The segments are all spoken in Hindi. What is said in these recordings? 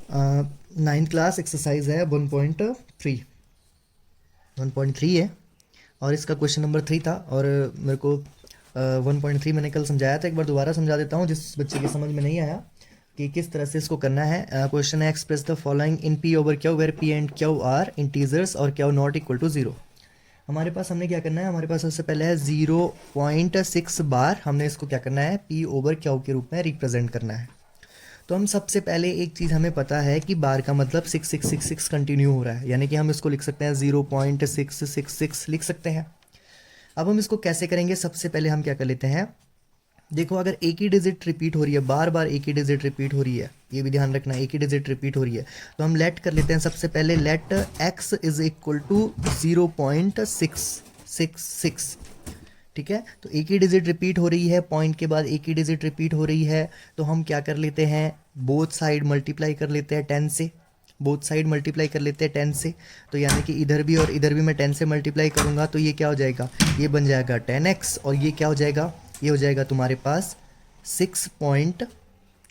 नाइन्थ क्लास एक्सरसाइज है 1.3 है और इसका क्वेश्चन नंबर 3 था। और मेरे को 1.3 मैंने कल समझाया था, एक बार दोबारा समझा देता हूँ जिस बच्चे की समझ में नहीं आया कि किस तरह से इसको करना है। क्वेश्चन है express the following in p over q where p and q are integers और क्यू नॉट इक्वल टू 0। हमारे पास हमने क्या करना है, हमारे पास सबसे पहले है 0.6 बार। हमने इसको क्या करना है, पी ओवर क्यू के रूप में रिप्रेजेंट करना है। तो हम सबसे पहले एक चीज़ हमें पता है कि बार का मतलब 6666 कंटिन्यू हो रहा है, यानी कि हम इसको लिख सकते हैं 0.666 लिख सकते हैं। अब हम इसको कैसे करेंगे, सबसे पहले हम क्या कर लेते हैं, देखो अगर एक ही डिजिट रिपीट हो रही है, बार बार एक ही डिजिट रिपीट हो रही है, ये भी ध्यान रखना, एक ही डिजिट रिपीट हो रही है, तो हम लेट कर लेते हैं सबसे पहले, let x is equal to 0.666। ठीक है, तो एक ही डिजिट रिपीट हो रही है, पॉइंट के बाद एक ही डिजिट रिपीट हो रही है, तो हम क्या कर लेते हैं, बोथ साइड मल्टीप्लाई कर लेते हैं 10 से, बोथ साइड मल्टीप्लाई कर लेते हैं 10 से। तो यानी कि इधर भी और इधर भी मैं 10 से मल्टीप्लाई करूंगा, तो ये क्या हो जाएगा, ये बन जाएगा 10x, और ये क्या हो जाएगा, ये हो जाएगा तुम्हारे पास 6 पॉइंट,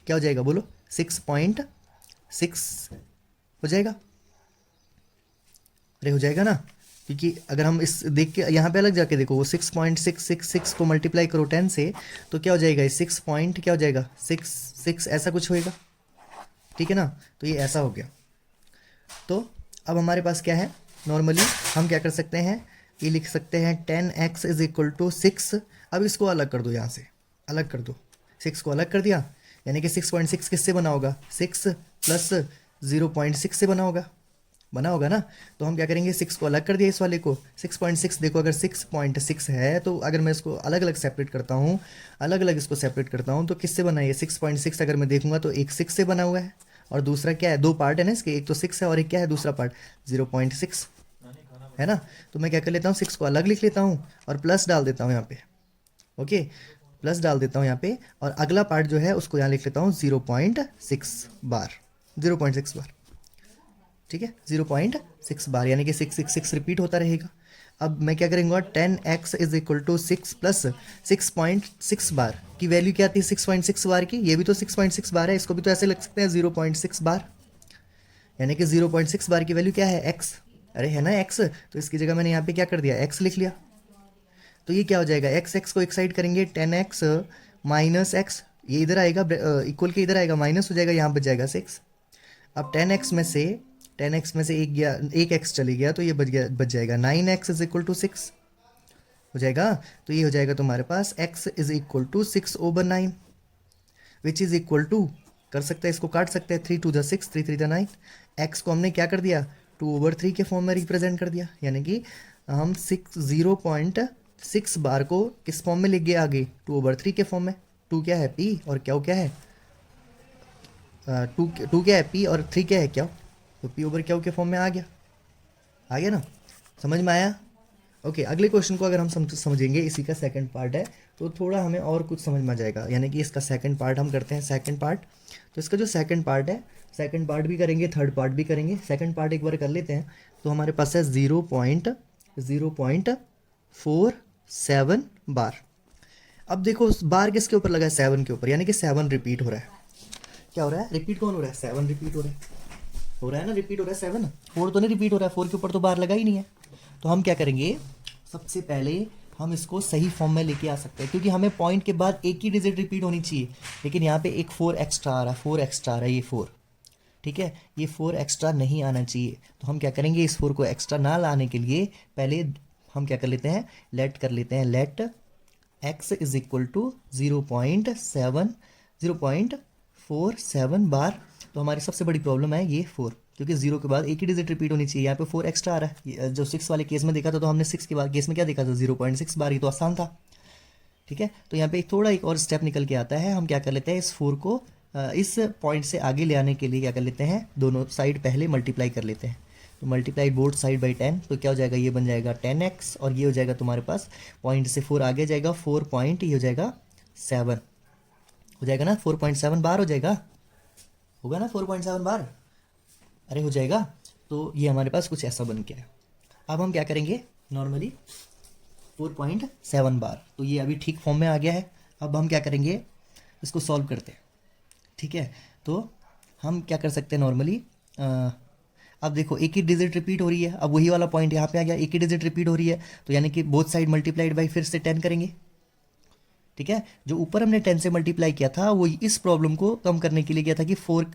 क्या हो जाएगा बोलो, 6.6 हो जाएगा। अरे हो जाएगा ना, क्योंकि अगर हम इस देख के यहाँ पे अलग जाके देखो, वो 6.666 को मल्टीप्लाई करो 10 से, तो क्या हो जाएगा, ये 6 पॉइंट क्या हो जाएगा, 6 ऐसा कुछ होएगा। ठीक है ना, तो ये ऐसा हो गया। तो अब हमारे पास क्या है, नॉर्मली हम क्या कर सकते हैं, ये लिख सकते हैं 10x इज इक्वल टू 6। अब इसको अलग कर दो, यहाँ से अलग कर दो, 6 को अलग कर दिया, यानी कि 6.6 किससे बना होगा, 6 प्लस 0.6 से बना होगा ना। तो हम क्या करेंगे, 6 को अलग कर दिया, इस वाले को 6.6, देखो अगर 6.6 है तो अगर मैं इसको अलग अलग सेपरेट करता हूँ, अलग अलग इसको सेपरेट करता हूँ, तो किससे बना है, 6.6 अगर मैं देखूंगा तो एक 6 से बना हुआ है, और दूसरा क्या है, दो पार्ट है ना इसके, एक तो 6 है और एक क्या है दूसरा पार्ट 0.6 है ना। तो मैं क्या कर लेता हूँ, 6 को अलग लिख लेता हूँ और प्लस डाल देता हूँ यहाँ पे, ओके, प्लस डाल देता हूँ यहाँ पे, और अगला पार्ट जो है उसको यहाँ लिख लेता हूँ 0.6 बार, 0.6 बार। ठीक है, 0.6 बार, यानी कि 666 रिपीट होता रहेगा। अब मैं क्या करूँगा, 10x is equal to 6 plus 6.6 bar की वैल्यू क्या आती है, 6.6 बार की, ये भी तो 6.6 बार है, इसको भी तो ऐसे लिख सकते हैं 0.6 बार, यानी कि 0.6 बार की वैल्यू क्या है, x। अरे है ना x, तो इसकी जगह मैंने यहाँ पे क्या कर दिया, x लिख लिया। तो ये क्या हो जाएगा, x को एक साइड करेंगे, 10x माइनस एक्स, ये इधर आएगा, इक्वल के इधर आएगा, माइनस हो जाएगा, यहाँ बच जाएगा 6। अब 10x में से एक गया, एक x चली गया, तो ये बच जाएगा 9x इज इक्वल टू 6 हो जाएगा। तो ये हो जाएगा तुम्हारे पास x is equal to 6/9 which is equal to, कर सकते हैं इसको काट सकते हैं, 3 to the 6, 3 3 the 9। x को हमने क्या कर दिया, 2/3 के फॉर्म में रिप्रेजेंट कर दिया, यानी कि हम 0.6 बार को किस फॉर्म में लिख गए आगे, 2/3 के फॉर्म में। 2 क्या है p और क्या क्या है, 2 क्या है p और 3 क्या है क्या, तो p/q के फॉर्म में आ गया ना, समझ में आया। ओके, अगले क्वेश्चन को अगर हम समझेंगे, इसी का सेकंड पार्ट है, तो थोड़ा हमें और कुछ समझ में आ जाएगा, यानी कि इसका सेकंड पार्ट हम करते हैं, सेकंड पार्ट। तो इसका जो सेकंड पार्ट है, सेकंड पार्ट भी करेंगे, थर्ड पार्ट भी करेंगे, सेकंड पार्ट एक बार कर लेते हैं। तो हमारे पास है 0.47 बार। अब देखो बार किसके ऊपर लगा है, 7 के ऊपर, यानी कि 7 रिपीट हो रहा है। क्या हो रहा है, रिपीट कौन हो रहा है, 7 रिपीट हो रहा है ना, रिपीट हो रहा है 7, 4 तो नहीं रिपीट हो रहा है, 4 के ऊपर तो बार लगा ही नहीं है। तो हम क्या करेंगे, सबसे पहले हम इसको सही फॉर्म में लेके आ सकते हैं, क्योंकि हमें पॉइंट के बाद एक ही डिजिट रिपीट होनी चाहिए, लेकिन यहाँ पे एक 4 एक्स्ट्रा आ रहा है, 4 एक्स्ट्रा आ रहा है, ये 4, ठीक है, ये 4 एक्स्ट्रा नहीं आना चाहिए। तो हम क्या करेंगे, इस 4 को एक्स्ट्रा ना लाने के लिए पहले हम क्या कर लेते हैं, लेट कर लेते हैं, let x is equal to 0.47 bar. तो हमारी सबसे बड़ी प्रॉब्लम है ये 4, क्योंकि 0 के बाद एक ही डिजिट रिपीट होनी चाहिए, यहाँ पे 4 एक्स्ट्रा आ रहा है। जो 6 वाले केस में देखा था, तो हमने 6 के बाद केस में क्या देखा था, 0.6 बार, ये तो आसान था। ठीक है, तो यहाँ पे थोड़ा एक और स्टेप निकल के आता है, हम क्या कर लेते हैं, इस 4 को इस पॉइंट से आगे ले आने के लिए क्या कर लेते हैं, दोनों साइड पहले मल्टीप्लाई कर लेते हैं। तो मल्टीप्लाई बोथ साइड बाई 10, तो क्या हो जाएगा, ये बन जाएगा 10x, और ये हो जाएगा तुम्हारे पास पॉइंट से 4 आगे जाएगा, 4 पॉइंट, ये हो जाएगा 7 हो जाएगा ना, 4.7 बार हो जाएगा, होगा ना 4.7 बार, अरे हो जाएगा। तो ये हमारे पास कुछ ऐसा बन गया है। अब हम क्या करेंगे, नॉर्मली 4.7 बार, तो ये अभी ठीक फॉर्म में आ गया है। अब हम क्या करेंगे, इसको सॉल्व करते हैं, ठीक है। तो हम क्या कर सकते हैं नॉर्मली, अब देखो एक ही डिजिट रिपीट हो रही है, अब वही वाला पॉइंट यहाँ पे आ गया, एक ही डिजिट रिपीट हो रही है, तो यानी कि बोथ साइड मल्टीप्लाइड बाई फिर से 10 करेंगे। ठीक है, जो ऊपर हमने 10 से मल्टीप्लाई किया था वो इस प्रॉब्लम को कम करने के लिए किया था कि 4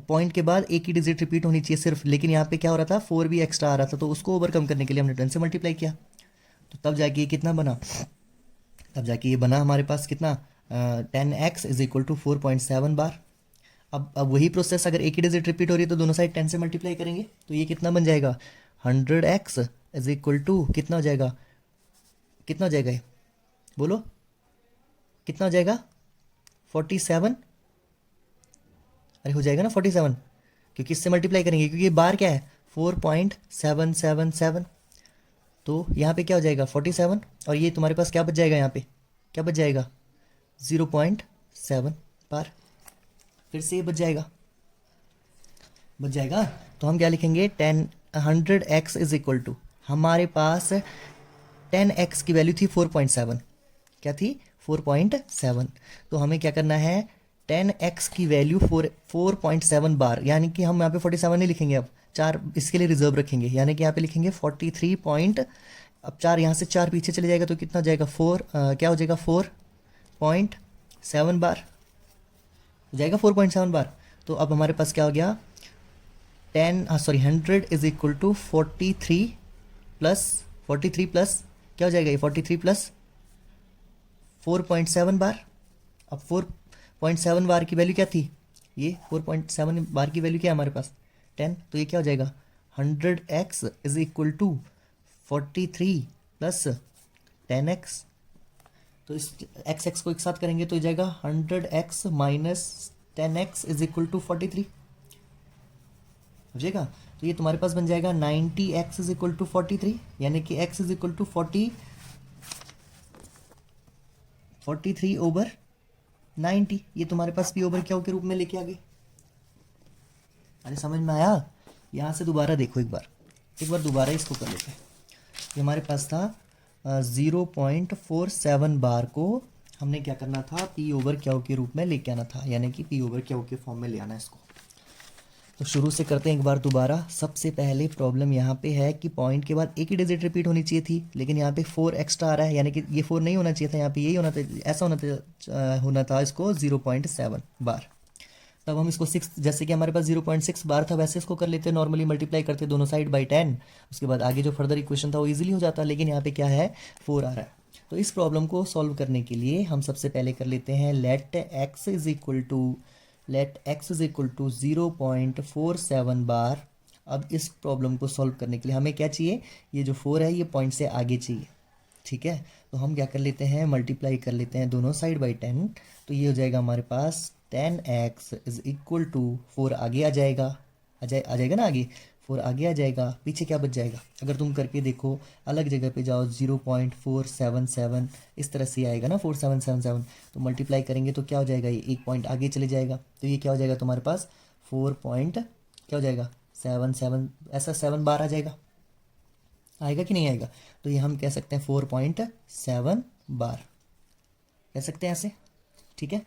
पॉइंट के बाद एक ही डिजिट रिपीट होनी चाहिए सिर्फ, लेकिन यहाँ पे क्या हो रहा था 4 भी एक्स्ट्रा आ रहा था, तो उसको ओवरकम करने के लिए हमने 10 से मल्टीप्लाई किया। तो तब जाके ये कितना बना, तब जाके ये बना हमारे पास कितना, 10x इज इक्वल टू 4.7 बार। अब वही प्रोसेस अगर एक ही डिजिट रिपीट हो रही है तो दोनों साइड 10 से मल्टीप्लाई करेंगे, तो ये कितना बन जाएगा 100x इज इक्वल टू कितना हो जाएगा, कितना हो जाएगा ये बोलो, कितना हो जाएगा 47, अरे हो जाएगा ना 47, क्योंकि इससे मल्टीप्लाई करेंगे, क्योंकि ये बार क्या है 4.777, तो यहाँ पे क्या हो जाएगा 47, और ये तुम्हारे पास क्या बच जाएगा, यहाँ पे क्या बच जाएगा 0.7 बार, फिर से ये बच जाएगा, बच जाएगा। तो हम क्या लिखेंगे 100x इज इक्वल टू, हमारे पास 10x की वैल्यू थी 4.7, क्या थी 4.7, तो हमें क्या करना है 10x की वैल्यू 4.7 बार, यानी कि हम यहाँ पे 47 नहीं लिखेंगे, अब 4 इसके लिए रिजर्व रखेंगे, यानी कि यहाँ पे लिखेंगे 43 पॉइंट, अब 4 यहाँ से 4 पीछे चले जाएगा तो कितना हो जाएगा 4 क्या हो जाएगा 4.7 बार हो जाएगा 4.7 बार। तो अब हमारे पास क्या हो गया 100 इज इक्वल टू 43 प्लस क्या हो जाएगा ये 43 प्लस 4.7 बार। अब 4.7 बार की वैल्यू क्या थी, ये 4.7 बार की वैल्यू क्या है हमारे पास 10, तो ये क्या हो जाएगा 100x is equal to 43 plus 10x, तो इस x को एक साथ करेंगे तो हो जाएगा 100x minus 10x is equal to 43 हो जाएगा। तो ये तुम्हारे पास बन जाएगा 90x इज इक्वल टू 43, यानी कि x is equal to 43 over 90, ये तुम्हारे पास p ओवर क्या के रूप में लेके आ गए। अरे समझ में आया, यहाँ से दोबारा देखो एक बार दोबारा इसको कर लेते हैं। ये हमारे पास था 0.47 बार को हमने क्या करना था p ओवर क्यू के रूप में लेके आना था, यानी कि p ओवर क्यू के फॉर्म में ले आना है इसको। तो शुरू से करते हैं एक बार दोबारा। सबसे पहले प्रॉब्लम यहाँ पे है कि पॉइंट के बाद एक ही डिजिट रिपीट होनी चाहिए थी, लेकिन यहाँ पे 4 एक्स्ट्रा आ रहा है, यानी कि ये 4 नहीं होना चाहिए था, यहाँ पे यही होना था, ऐसा होना था इसको 0.7 बार। तब हम इसको 6, जैसे कि हमारे पास 0.6 बार था वैसे इसको कर लेते, नॉर्मली मल्टीप्लाई करते दोनों साइड बाई 10, उसके बाद आगे जो फर्दर इक्वेशन था वो इजीली हो जाता, लेकिन यहाँ पे क्या है 4 आ रहा है। तो इस प्रॉब्लम को सॉल्व करने के लिए हम सबसे पहले कर लेते हैं let x is equal to 0.47 bar. अब इस प्रॉब्लम को सॉल्व करने के लिए हमें क्या चाहिए, ये जो 4 है ये पॉइंट से आगे चाहिए, ठीक है। तो हम क्या कर लेते हैं मल्टीप्लाई कर लेते हैं दोनों साइड बाई 10, तो ये हो जाएगा हमारे पास 10x इज इक्वल टू 4 आगे आ जाएगा ना, आगे 4 आगे आ जाएगा, पीछे क्या बच जाएगा, अगर तुम करके देखो अलग जगह पे जाओ 0.477 इस तरह से आएगा ना 4777, तो मल्टीप्लाई करेंगे तो क्या हो जाएगा, ये एक पॉइंट आगे चले जाएगा, तो ये क्या हो जाएगा तुम्हारे पास 4 पॉइंट क्या हो जाएगा 77, ऐसा 7 बार आ जाएगा, आएगा कि नहीं आएगा। तो ये हम कह सकते हैं 4.7 बार कह सकते हैं ऐसे, ठीक है।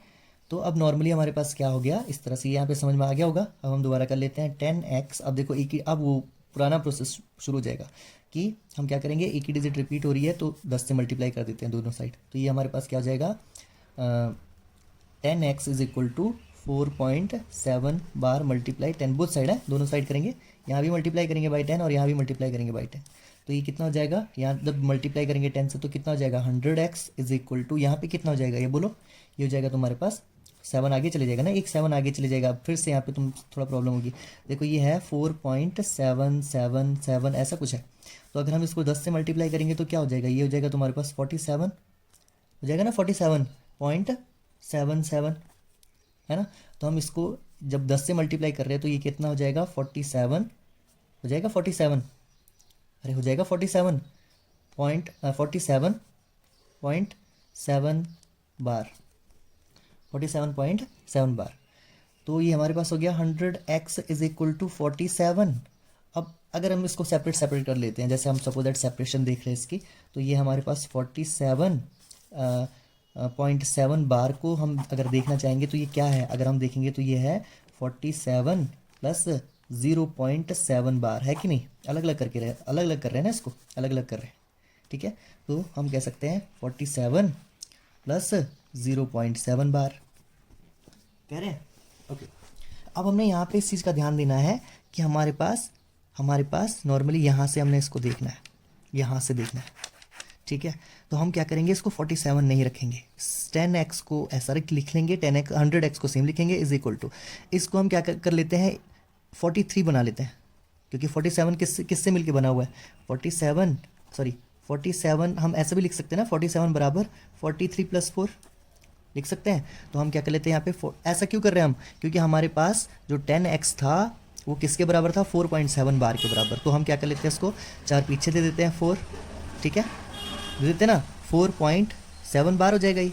तो अब नॉर्मली हमारे पास क्या हो गया, इस तरह से यहाँ पे समझ में आ गया होगा। अब हम दोबारा कर लेते हैं 10x, अब देखो एक ही, अब वो पुराना प्रोसेस शुरू हो जाएगा कि हम क्या करेंगे, एक ही डिजिट रिपीट हो रही है तो 10 से मल्टीप्लाई कर देते हैं दोनों साइड, तो ये हमारे पास क्या हो जाएगा 10x is equal to 4.7 bar multiply 10, both side है, दोनों साइड करेंगे, यहाँ भी मल्टीप्लाई करेंगे बाई 10 और यहाँ भी मल्टीप्लाई करेंगे बाई 10, तो ये कितना हो जाएगा, यहाँ जब मल्टीप्लाई करेंगे 10 से तो कितना हो जाएगा 100x इज इक्वल टू, यहाँ पे कितना हो जाएगा ये बोलो, ये हो जाएगा तुम्हारे पास 7 आगे चले जाएगा ना, एक 7 आगे चले जाएगा, फिर से यहाँ पे तुम थोड़ा प्रॉब्लम होगी, देखो ये है 4.777 ऐसा कुछ है, तो अगर हम इसको 10 से मल्टीप्लाई करेंगे तो क्या हो जाएगा, ये हो जाएगा तुम्हारे पास 47 हो जाएगा ना, 47.77 है ना। तो हम इसको जब 10 से मल्टीप्लाई कर रहे हैं तो ये कितना हो जाएगा 47 हो जाएगा 47, अरे हो जाएगा 47.7 बार 47.7 बार। तो ये हमारे पास हो गया 100x इज इक्वल टू 47। अब अगर हम इसको सेपरेट कर लेते हैं, जैसे हम सपोज दैट सेपरेशन देख रहे हैं इसकी, तो ये हमारे पास 47.7 बार को हम अगर देखना चाहेंगे तो ये क्या है, अगर हम देखेंगे तो ये है 47 प्लस 0.7 बार, है कि नहीं? अलग अलग करके रहे, अलग अलग कर रहे हैं ना, इसको अलग अलग कर रहे हैं, ठीक है। तो हम कह सकते हैं 47 प्लस 0.7 बार कह रहे हैं, ओके। अब हमने यहाँ पे इस चीज़ का ध्यान देना है कि हमारे पास नॉर्मली यहाँ से हमने इसको देखना है, यहाँ से देखना है, ठीक है। तो हम क्या करेंगे, इसको 47 नहीं रखेंगे, 10x को ऐसा लिख लेंगे, 10x 100x को सेम लिखेंगे, इज इक्वल टू इसको हम क्या कर लेते हैं 43 बना लेते हैं, क्योंकि 47 किससे मिलके बना हुआ है, 47 हम ऐसा भी लिख सकते हैं ना, 47 बराबर 43 प्लस 4 लिख सकते हैं। तो हम क्या कर लेते हैं यहाँ पे ऐसा क्यों कर रहे हैं हम, क्योंकि हमारे पास जो 10x था वो किसके बराबर था, 4.7 बार के बराबर। तो हम क्या कर लेते हैं, इसको 4 पीछे दे देते हैं 4, ठीक है, दे देते ना, 4.7 बार हो जाएगा ये।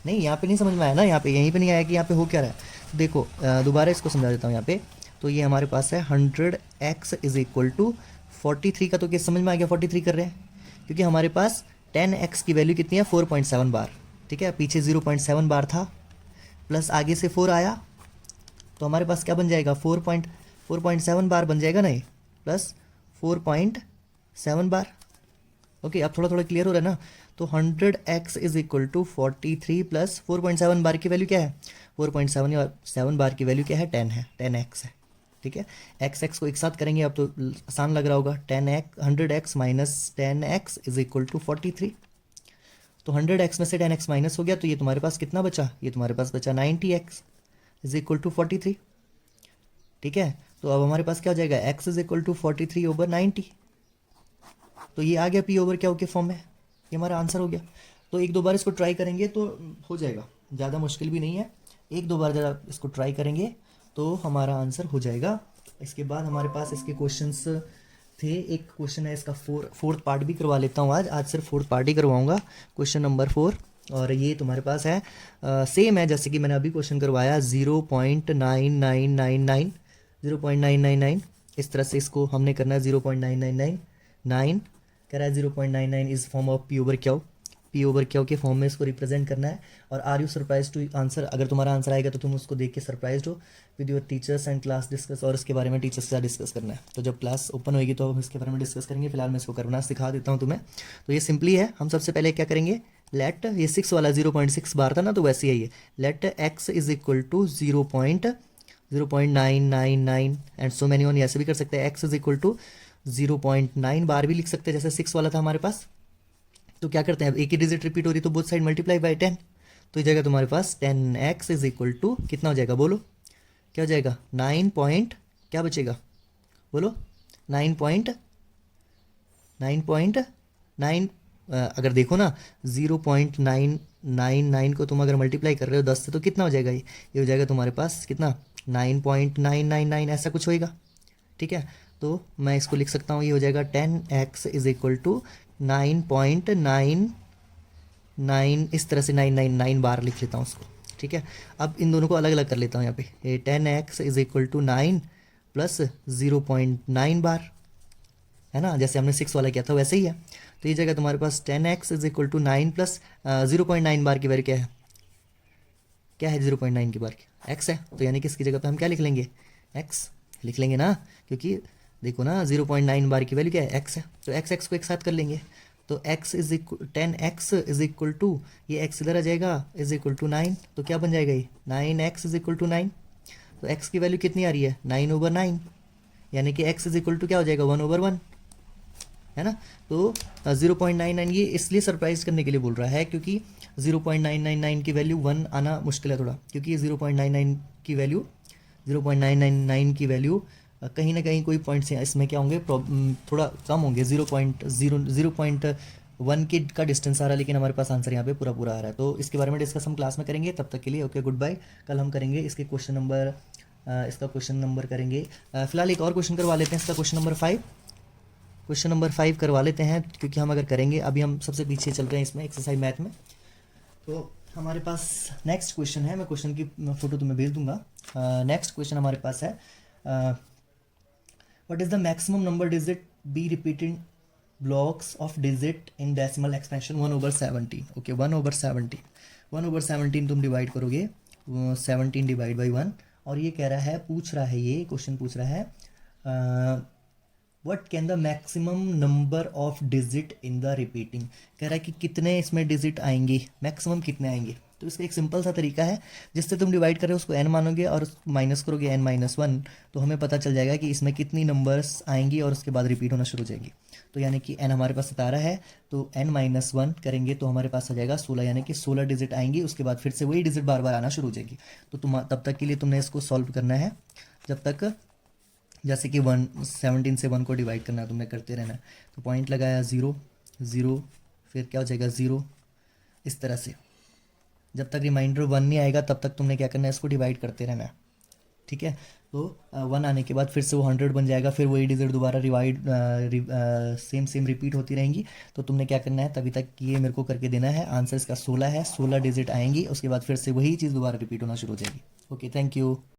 नहीं, यहाँ पे नहीं समझ में आया ना, यहाँ पे यहीं पे नहीं आया कि यहाँ पे हो क्या रहा है। देखो दोबारा इसको समझा देता हूँ यहाँ पे। तो ये हमारे पास है 100x इज इक्वल टू 43 का, तो क्या समझ में आ गया 43 कर रहे हैं, क्योंकि हमारे पास 10x की वैल्यू कितनी है 4.7 बार, ठीक है, पीछे 0.7 बार था, प्लस आगे से 4 आया, तो हमारे पास क्या बन जाएगा 4.7 बार बन जाएगा ना ये, प्लस 4.7 बार, ओके। अब थोड़ा थोड़ा क्लियर हो रहा है ना। तो 100x is equal to 43 plus 4.7 bar की वैल्यू क्या है, 4.7 और 7 बार की वैल्यू क्या है, 10 है, 10x है, ठीक है। x को एक साथ करेंगे, अब तो आसान लग रहा होगा, 100x minus 10x is equal to 43। तो 100x में से 10x माइनस हो गया, तो ये तुम्हारे पास कितना बचा, ये तुम्हारे पास बचा 90x इज इक्वल टू 43, ठीक है। तो अब हमारे पास क्या हो जाएगा, x is equal to 43 over 90, तो ये आ गया p ओवर क्या हो के फॉर्म में, ये हमारा आंसर हो गया। तो एक दो बार इसको ट्राई करेंगे तो हो जाएगा, ज़्यादा मुश्किल भी नहीं है, एक दो बार ज़रा इसको ट्राई करेंगे तो हमारा आंसर हो जाएगा। इसके बाद हमारे पास इसके क्वेश्चंस थे, एक क्वेश्चन है इसका फोर्थ पार्ट भी करवा लेता हूँ आज सिर्फ फोर्थ पार्ट ही करवाऊँगा, क्वेश्चन नंबर 4। और ये तुम्हारे पास है सेम है जैसे कि मैंने अभी क्वेश्चन करवाया, 0.9999 इस तरह से इसको हमने करना है, 0.9999 कह रहा है 0.99 is form of P over Q के फॉर्म में इसको रिप्रेजेंट करना है। और are you surprise to answer, अगर तुम्हारा आंसर आएगा तो तुम उसको देख के सरप्राइज हो with your teachers and class discuss, और इसके बारे में टीचर्स के साथ डिस्कस करना है। तो जब क्लास ओपन होगी तो हम इसके बारे में डिस्कस करेंगे, फिलहाल मैं इसको करना सिखा देता हूँ तुम्हें। तो ये सिंपली है, हम सबसे पहले क्या करेंगे, लेट ये 6 वाला 0.6 बार था ना, तो वैसे ही है, let x is equal to 0.999 and so many on, ऐसे भी कर सकते हैं, x is equal to 0.9 bar भी लिख सकते हैं, जैसे 6 वाला था हमारे पास। तो क्या करते हैं, अब एक ही डिजिट रिपीट हो रही तो बोथ साइड मल्टीप्लाई बाय 10, तो इस जगह तुम्हारे पास 10x इज इक्वल टू कितना हो जाएगा, बोलो क्या हो जाएगा, 9 पॉइंट क्या बचेगा, बोलो 9.9 अगर देखो ना 0.999 को तुम अगर मल्टीप्लाई कर रहे हो 10 से तो कितना हो जाएगा, ये हो जाएगा तुम्हारे पास कितना 9.999 ऐसा कुछ होएगा, ठीक है। तो मैं इसको लिख सकता हूँ, ये हो जाएगा 10x इज इक्वल टू 9.99 इस तरह से 999 बार लिख लेता हूँ उसको, ठीक है। अब इन दोनों को अलग अलग कर लेता हूँ यहाँ पे, ये 10x is equal to 9 plus 0.9 bar है ना, जैसे हमने 6 वाला किया था वैसे ही है। तो ये जगह तुम्हारे पास 10x is equal to 9 plus 0.9 bar की वैल्यू क्या है 0.9 की बार की x है, तो यानी कि इसकी जगह पे हम क्या लिख लेंगे, x लिख लेंगे ना, क्योंकि देखो ना 0.9 बार की वैल्यू क्या है, x है, तो x को एक साथ कर लेंगे। तो x is equal 10x is equal to, ये x इधर आ जाएगा, इज इक्वल टू 9, तो क्या बन जाएगा ये 9x इज इक्वल टू 9। तो x की वैल्यू कितनी आ रही है 9 ओवर 9, यानी कि x इज इक्वल टू क्या हो जाएगा 1 ओवर 1, है ना। तो 0.99 ये इसलिए सरप्राइज करने के लिए बोल रहा है क्योंकि 0.999 की वैल्यू 1 आना मुश्किल है थोड़ा, क्योंकि 0.99 की वैल्यू 0.999 की वैल्यू कहीं ना कहीं कोई पॉइंट्स हैं इसमें क्या होंगे, थोड़ा कम होंगे, 0.1 के का डिस्टेंस आ रहा है, लेकिन हमारे पास आंसर यहाँ पे पूरा पूरा आ रहा है। तो इसके बारे में डिस्कस हम क्लास में करेंगे, तब तक के लिए ओके गुड बाय। कल हम करेंगे इसके क्वेश्चन नंबर करेंगे, फिलहाल एक और क्वेश्चन करवा लेते हैं, इसका क्वेश्चन नंबर 5 करवा लेते हैं, क्योंकि हम अगर करेंगे, अभी हम सबसे पीछे चल रहे हैं इसमें एक्सरसाइज मैथ में। तो हमारे पास नेक्स्ट क्वेश्चन है, मैं क्वेश्चन की फोटो तुम्हें भेज दूंगा। नेक्स्ट क्वेश्चन हमारे पास है, what is the maximum number digit be repeated blocks of digit in decimal expansion 1/17। Okay 1/17 तुम डिवाइड करोगे 17 डिवाइड बाई 1 और ये कह रहा है, पूछ रहा है, ये क्वेश्चन पूछ रहा है what can the maximum number of digit in the repeating. कह रहा है कि कितने इसमें डिजिट आएंगे, मैक्सिमम कितने आएंगे। तो इसका एक सिंपल सा तरीका है, जिससे तुम डिवाइड कर रहे हो उसको n मानोगे और माइनस करोगे n-1, तो हमें पता चल जाएगा कि इसमें कितनी नंबर्स आएंगी और उसके बाद रिपीट होना शुरू हो जाएंगी। तो यानी कि n हमारे पास 17 है, तो n-1 करेंगे तो हमारे पास आ जाएगा 16, यानी कि 16 डिजिट आएंगी। उसके बाद फिर से वही डिजिट बार बार आना शुरू हो जाएगी। तो तुम तब तक के लिए तुमने इसको सॉल्व करना है, जब तक जैसे कि 17 से 1 को डिवाइड करना है, तुमने करते रहना है। तो पॉइंट लगाया 0 0, फिर क्या हो जाएगा 0, इस तरह से जब तक रिमाइंडर 1 नहीं आएगा तब तक तुमने क्या करना है, इसको डिवाइड करते रहना है। ठीक है, तो 1 आने के बाद फिर से वो 100 बन जाएगा, फिर वही डिजिट दोबारा सेम रिपीट होती रहेंगी। तो तुमने क्या करना है, तभी तक ये मेरे को करके देना है। आंसर इसका 16 है, 16 डिजिट आएंगी, उसके बाद फिर से वही चीज़ दोबारा रिपीट होना शुरू हो जाएगी। Okay, thank you.